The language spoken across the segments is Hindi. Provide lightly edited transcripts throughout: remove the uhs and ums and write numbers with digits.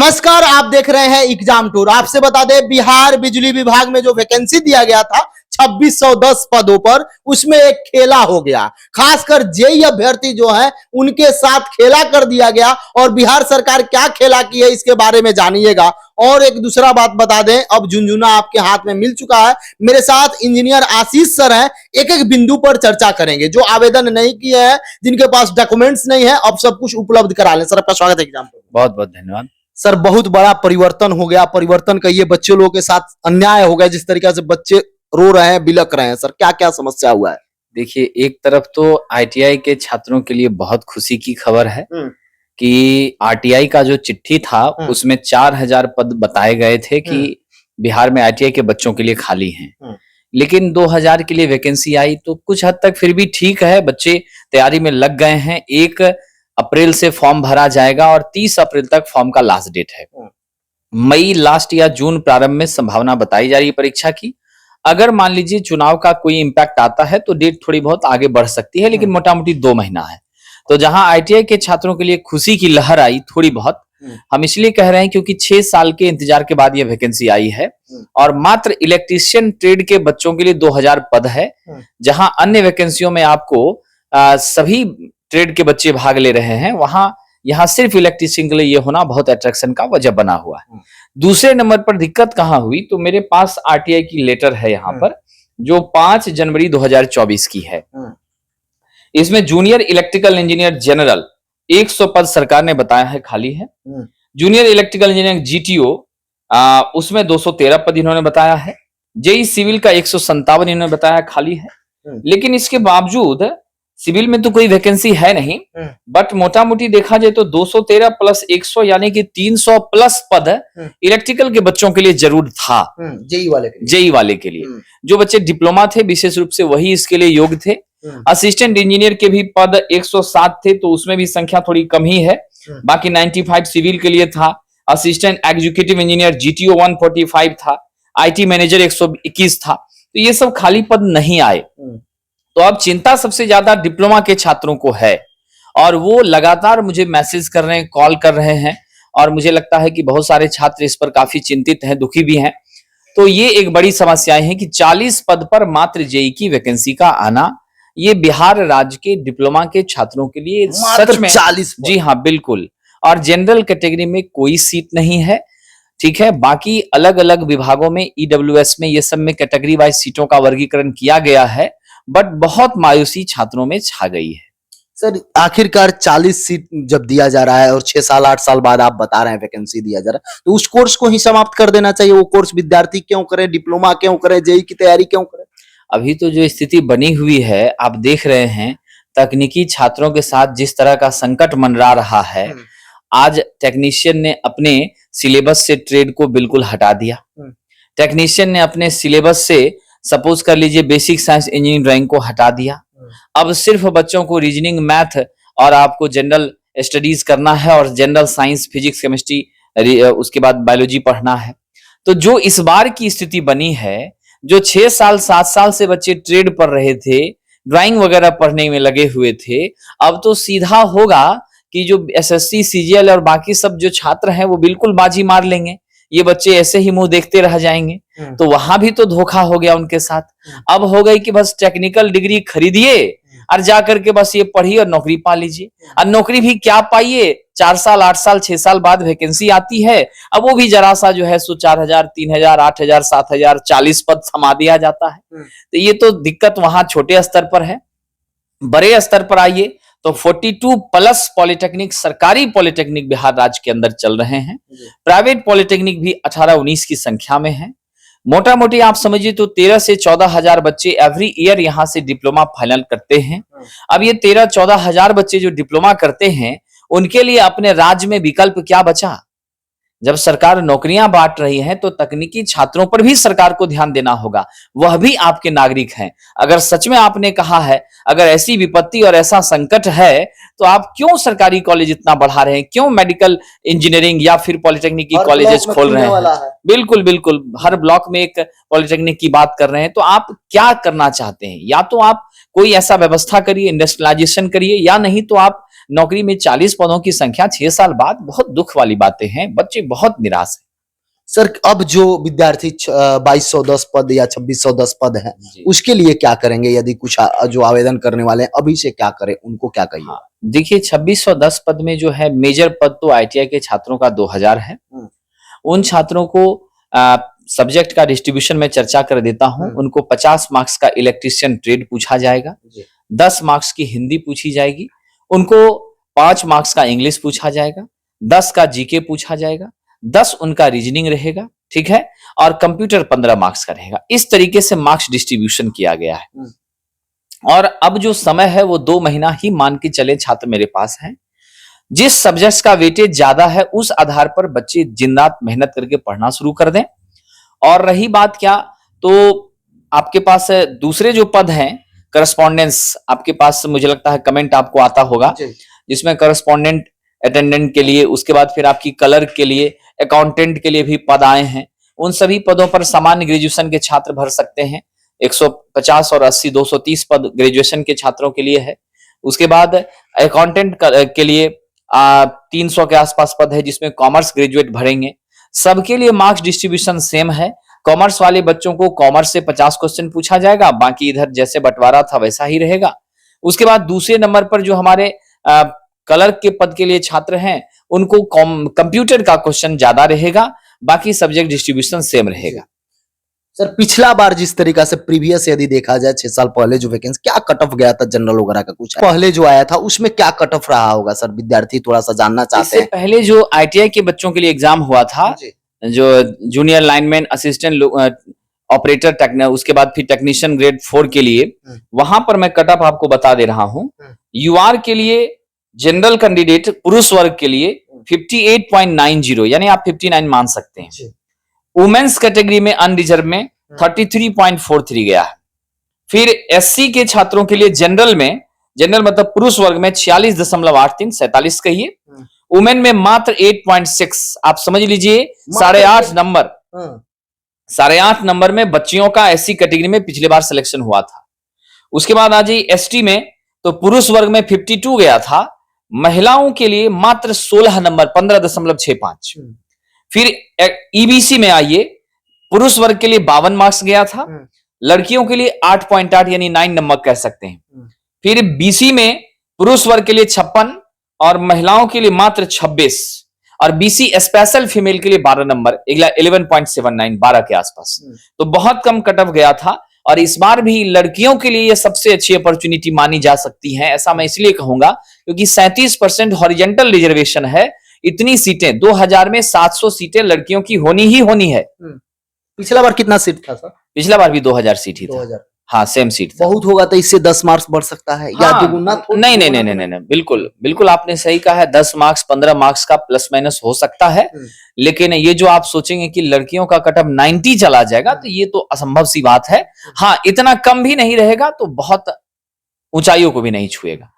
नमस्कार, आप देख रहे हैं एग्जाम टूर। आपसे बता दें, बिहार बिजली विभाग में जो वैकेंसी दिया गया था 2610 पदों पर, उसमें एक खेला हो गया। खासकर जेई अभ्यर्थी जो है उनके साथ खेला कर दिया गया। और बिहार सरकार क्या खेला की है इसके बारे में जानिएगा। और एक दूसरा बात बता दें, अब झुनझुना आपके हाथ में मिल चुका है। मेरे साथ इंजीनियर आशीष सर हैं, एक एक बिंदु पर चर्चा करेंगे। जो आवेदन नहीं किए हैं, जिनके पास डॉक्यूमेंट्स नहीं है, अब सब कुछ उपलब्ध करा लें। सर, आपका स्वागत है एग्जाम टूर। बहुत बहुत धन्यवाद सर। बहुत बड़ा परिवर्तन हो गया। परिवर्तन कहिए, बच्चे लोगों के साथ अन्याय हो गया। जिस तरीके से बच्चे रो रहे हैं, बिलक रहे हैं, सर क्या क्या समस्या हुआ है? देखिए, एक तरफ तो आईटीआई के छात्रों के लिए बहुत खुशी की खबर है कि आरटीआई का जो चिट्ठी था उसमें 4000 पद बताए गए थे कि बिहार में आईटीआई के बच्चों के लिए खाली हैं। लेकिन 2000 के लिए वैकेंसी आई, तो कुछ हद तक फिर भी ठीक है। बच्चे तैयारी में लग गए हैं। 1 अप्रैल से फॉर्म भरा जाएगा और 30 अप्रैल तक फॉर्म का लास्ट डेट है। मई लास्ट या जून प्रारंभ में संभावना बताई जा रही है परीक्षा की। अगर मान लीजिए चुनाव का कोई इंपैक्ट आता है तो डेट थोड़ी बहुत आगे बढ़ सकती है, लेकिन मोटा मोटी 2 महीना है। तो जहां आईटीआई के छात्रों के लिए खुशी की लहर आई थोड़ी बहुत, हम इसलिए कह रहे हैं क्योंकि 6 साल के इंतजार के बाद यह वैकेंसी आई है। और मात्र इलेक्ट्रीशियन ट्रेड के बच्चों के लिए 2000 पद है, जहां अन्य वैकेंसियों में आपको सभी ट्रेड के बच्चे भाग ले रहे हैं। यहाँ सिर्फ इलेक्ट्रीशियन के लिए ये होना बहुत अट्रैक्शन का वजह बना हुआ है। दूसरे नंबर पर दिक्कत कहां हुई, तो मेरे पास आरटीआई की लेटर है यहाँ पर, जो 5 जनवरी 2024 की है। इसमें जूनियर इलेक्ट्रिकल इंजीनियर जनरल 100 पद सरकार ने बताया है खाली है। जूनियर इलेक्ट्रिकल इंजीनियर जीटीओ उसमें 213 पद इन्होंने बताया है। जेई सिविल का 157 इन्होंने बताया खाली है। लेकिन इसके बावजूद सिविल में तो कोई वैकेंसी है नहीं, बट मोटा मोटी देखा जाए तो 213 प्लस 100 यानी कि 300 प्लस पद इलेक्ट्रिकल के बच्चों के लिए जरूर था। जेई वाले के लिए जो बच्चे डिप्लोमा थे विशेष रूप से वही इसके लिए योग्य थे। असिस्टेंट इंजीनियर के भी पद 107 थे, तो उसमें भी संख्या थोड़ी कम ही है। बाकी 95 सिविल के लिए था। असिस्टेंट एग्जीक्यूटिव इंजीनियर जीटीओ 145 था। आईटी मैनेजर 121 था। तो ये सब खाली पद नहीं आए। तो अब चिंता सबसे ज्यादा डिप्लोमा के छात्रों को है, और वो लगातार मुझे मैसेज कर रहे हैं, कॉल कर रहे हैं, और मुझे लगता है कि बहुत सारे छात्र इस पर काफी चिंतित हैं, दुखी भी हैं। तो ये एक बड़ी समस्याएं हैं कि 40 पद पर मात्र जेई की वैकेंसी का आना, ये बिहार राज्य के डिप्लोमा के छात्रों के लिए सच में 40। जी हाँ, बिल्कुल। और जनरल कैटेगरी में कोई सीट नहीं है, ठीक है। बाकी अलग अलग विभागों में ईडब्ल्यूएस में ये सब में कैटेगरी वाइज सीटों का वर्गीकरण किया गया है, बट बहुत मायूसी छात्रों में छा गई है। सर, आखिरकार 40 सीट जब दिया जा रहा है और 6 साल 8 साल बाद आप बता रहे हैं वैकेंसी दिया जा रहा है, तो उस कोर्स को ही समाप्त कर देना चाहिए। वो कोर्स विद्यार्थी क्यों करे, डिप्लोमा क्यों करे, जेई की तैयारी क्यों करे? अभी तो जो स्थिति बनी हुई है, आप देख रहे हैं तकनीकी छात्रों के साथ जिस तरह का संकट मंडरा रहा है। आज टेक्नीशियन ने अपने सिलेबस से ट्रेड को बिल्कुल हटा दिया। टेक्नीशियन ने अपने सिलेबस से सपोज कर लीजिए बेसिक साइंस इंजीनियरिंग ड्राइंग को हटा दिया। अब सिर्फ बच्चों को रीजनिंग, मैथ और आपको जनरल स्टडीज करना है, और जनरल साइंस, फिजिक्स, केमिस्ट्री, उसके बाद बायोलॉजी पढ़ना है। तो जो इस बार की स्थिति बनी है, जो 6 साल 7 साल से बच्चे ट्रेड पढ़ रहे थे, ड्राइंग वगैरह पढ़ने में लगे हुए थे, अब तो सीधा होगा कि जो एसएससी, सीजीएल और बाकी सब जो छात्र हैं वो बिल्कुल बाजी मार लेंगे। ये बच्चे ऐसे ही मुंह देखते रह जाएंगे। तो वहां भी तो धोखा हो गया उनके साथ। अब हो गई कि बस टेक्निकल डिग्री खरीदिए और जाकर के बस ये पढ़िए और नौकरी पा लीजिए। और नौकरी भी क्या पाइए, 4 साल 8 साल 6 साल बाद वैकेंसी आती है। अब वो भी जरा सा जो है 4000 3000 8000 7000 40 पद थमा दिया जाता है। तो ये तो दिक्कत वहां छोटे स्तर पर है। बड़े स्तर पर आइए तो 42 प्लस पॉलिटेक्निक, सरकारी पॉलिटेक्निक बिहार राज्य के अंदर चल रहे हैं। प्राइवेट पॉलिटेक्निक भी 18-19 की संख्या में है। मोटा मोटी आप समझिए तो 13 से 14 हजार बच्चे एवरी ईयर यहाँ से डिप्लोमा फाइनल करते हैं। अब ये 13-14 हजार बच्चे जो डिप्लोमा करते हैं, उनके लिए अपने राज्य में विकल्प क्या बचा? जब सरकार नौकरियां बांट रही है तो तकनीकी छात्रों पर भी सरकार को ध्यान देना होगा। वह भी आपके नागरिक हैं। अगर सच में आपने कहा है, अगर ऐसी विपत्ति और ऐसा संकट है, तो आप क्यों सरकारी कॉलेज इतना बढ़ा रहे हैं? क्यों मेडिकल इंजीनियरिंग या फिर पॉलिटेक्निक की कॉलेजेस खोल रहे हैं? बिल्कुल बिल्कुल, हर ब्लॉक में एक पॉलिटेक्निक की बात कर रहे हैं। तो आप क्या करना चाहते हैं? या तो आप कोई ऐसा व्यवस्था करिए, इंडस्ट्रियलाइजेशन करिए, या नहीं तो आप नौकरी में 40 पदों की संख्या 6 साल बाद, बहुत दुख वाली बातें हैं। बच्चे बहुत निराश है। सर अब जो विद्यार्थी 2210 पद या 2610 पद है उसके लिए क्या करेंगे? यदि कुछ जो आवेदन करने वाले हैं अभी से क्या करें, उनको क्या कहिए? हाँ, देखिए 2610 पद में जो है मेजर पद तो आईटीआई के छात्रों का 2000 है। उन छात्रों को सब्जेक्ट का डिस्ट्रीब्यूशन में चर्चा कर देता हूं। उनको 50 मार्क्स का इलेक्ट्रीशियन ट्रेड पूछा जाएगा, 10 मार्क्स की हिंदी पूछी जाएगी, उनको 5 मार्क्स का इंग्लिश पूछा जाएगा, 10 का जीके पूछा जाएगा, 10 उनका रीजनिंग रहेगा, ठीक है, और कंप्यूटर 15 मार्क्स का रहेगा। इस तरीके से मार्क्स डिस्ट्रीब्यूशन किया गया है। और अब जो समय है वो 2 महीना ही मान के चले छात्र मेरे पास हैं। जिस सब्जेक्ट्स का वेटेज ज्यादा है उस आधार पर बच्चे दिन रात मेहनत करके पढ़ना शुरू कर दें। और रही बात क्या, तो आपके पास दूसरे जो पद हैं करस्पॉन्डेंस, आपके पास मुझे लगता है कमेंट आपको आता होगा, जिसमें करस्पॉन्डेंट अटेंडेंट के लिए, उसके बाद फिर आपकी क्लर्क के लिए, अकाउंटेंट के लिए भी पद आए हैं। उन सभी पदों पर सामान्य ग्रेजुएशन के छात्र भर सकते हैं। 150 और 80 230 पद ग्रेजुएशन के छात्रों के लिए है। उसके बाद अकाउंटेंट के लिए 300 के आसपास पद है, जिसमें कॉमर्स ग्रेजुएट भरेंगे। सबके लिए मार्क्स डिस्ट्रीब्यूशन सेम है। कॉमर्स वाले बच्चों को कॉमर्स से 50 क्वेश्चन पूछा जाएगा, बाकी इधर जैसे बंटवारा था वैसा ही रहेगा। उसके बाद दूसरे नंबर पर जो हमारे क्लर्क के पद के लिए छात्र हैं उनको कंप्यूटर का क्वेश्चन ज्यादा रहेगा, बाकी सब्जेक्ट डिस्ट्रीब्यूशन सेम रहेगा। सर पिछला बार जिस तरीका से प्रीवियस यदि देखा जाए 6 साल पहले जो वैकेंसी क्या कट ऑफ गया था जनरल वगैरह का, कुछ पहले जो आया था उसमें क्या कट ऑफ रहा होगा सर? विद्यार्थी थोड़ा सा जानना चाहते हैं। इससे पहले जो आईटीआई के बच्चों के लिए एग्जाम हुआ था, जो जूनियर लाइनमैन, असिस्टेंट ऑपरेटर, उसके बाद फिर टेक्नीशियन ग्रेड 4 के लिए, वहां पर मैं कट ऑफ आपको बता दे रहा हूं। यूआर के लिए जनरल कैंडिडेट पुरुष वर्ग के लिए 58.90 यानी आप 59 मान सकते हैं। वुमेन्स कैटेगरी में अनरिजर्व में 33.43 गया है। फिर एससी के छात्रों के लिए जनरल में, जनरल मतलब पुरुष वर्ग में 46.83 47 कहिए, वुमेन में मात्र 8.6, आप समझ लीजिए 8.5 नंबर, 8.5 नंबर में बच्चियों का एससी कैटेगरी में पिछले बार सिलेक्शन हुआ था। उसके बाद आ जाइए एसटी में, तो पुरुष वर्ग में 52 गया था, महिलाओं के लिए मात्र 16 नंबर 15.65। फिर ईबीसी में आइए, पुरुष वर्ग के लिए 52 मार्क्स गया था, लड़कियों के लिए 8.8 यानी 9 नंबर कह सकते हैं। फिर बीसी में पुरुष वर्ग के लिए 56 और महिलाओं के लिए मात्र 26, और बीसी स्पेशल फीमेल के लिए 12 नंबर 11.79 12 के आसपास। तो बहुत कम कट ऑफ गया था। और इस बार भी लड़कियों के लिए यह सबसे अच्छी अपॉर्चुनिटी मानी जा सकती है। ऐसा मैं इसलिए कहूंगा क्योंकि 37% हॉरिजॉन्टल रिजर्वेशन है। इतनी सीटें 2000 में 700 सीटें लड़कियों की होनी ही होनी है। पिछला बार कितना सीट था सर? पिछला बार भी 2000 सीट ही था। 2000, हाँ सेम सीट था। बहुत होगा तो इससे 10 मार्क्स बढ़ सकता है या दुगुना? नहीं नहीं नहीं नहीं नहीं, बिल्कुल बिल्कुल आपने सही कहा है। 10 मार्क्स 15 मार्क्स का प्लस माइनस हो सकता है, लेकिन ये जो आप सोचेंगे कि लड़कियों का कट ऑफ 90 चला जाएगा तो ये तो असंभव सी बात है। हाँ, इतना कम भी नहीं रहेगा तो बहुत ऊंचाइयों को भी नहीं छुएगा।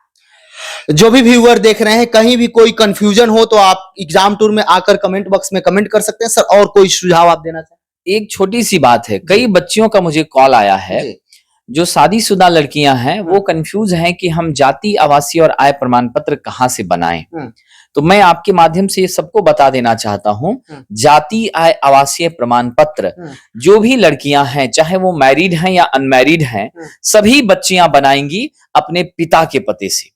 जो भी व्यूअर देख रहे हैं, कहीं भी कोई कंफ्यूजन हो तो आप एग्जाम टूर में आकर कमेंट बॉक्स में कमेंट कर सकते हैं। सर और कोई सुझाव आप देना चाहें? एक छोटी सी बात है, कई बच्चियों का मुझे कॉल आया है, जो शादीशुदा लड़कियां हैं वो कंफ्यूज हैं कि हम जाति, आवासीय और आय प्रमाण पत्र कहां से बनाएं। तो मैं आपके माध्यम से ये सबको बता देना चाहता हूं, जाति, आय, आवासीय प्रमाण पत्र जो भी लड़कियां हैं, चाहे वो मैरिड हैं या अनमैरिड हैं, सभी बच्चियां बनाएंगी अपने पिता के पते से।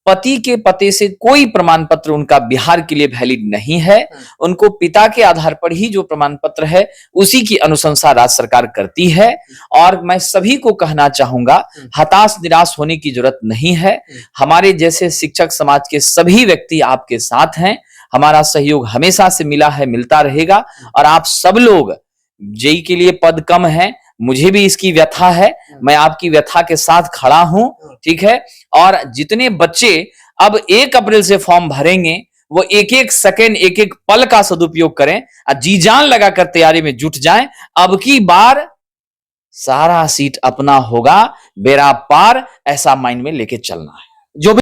पति के पते से कोई प्रमाण पत्र उनका बिहार के लिए वैलिड नहीं है। उनको पिता के आधार पर ही जो प्रमाण पत्र है उसी की अनुशंसा राज्य सरकार करती है। और मैं सभी को कहना चाहूंगा, हताश निराश होने की जरूरत नहीं है। हमारे जैसे शिक्षक समाज के सभी व्यक्ति आपके साथ हैं। हमारा सहयोग हमेशा से मिला है, मिलता रहेगा। और आप सब लोग, जेई के लिए पद कम है, मुझे भी इसकी व्यथा है, मैं आपकी व्यथा के साथ खड़ा हूं, ठीक है। और जितने बच्चे अब 1 अप्रैल से फॉर्म भरेंगे वो एक एक सेकेंड, एक एक पल का सदुपयोग करें और जी जान लगाकर तैयारी में जुट जाएं। अब की बार सारा सीट अपना होगा, बेड़ा पार, ऐसा माइंड में लेके चलना है। जो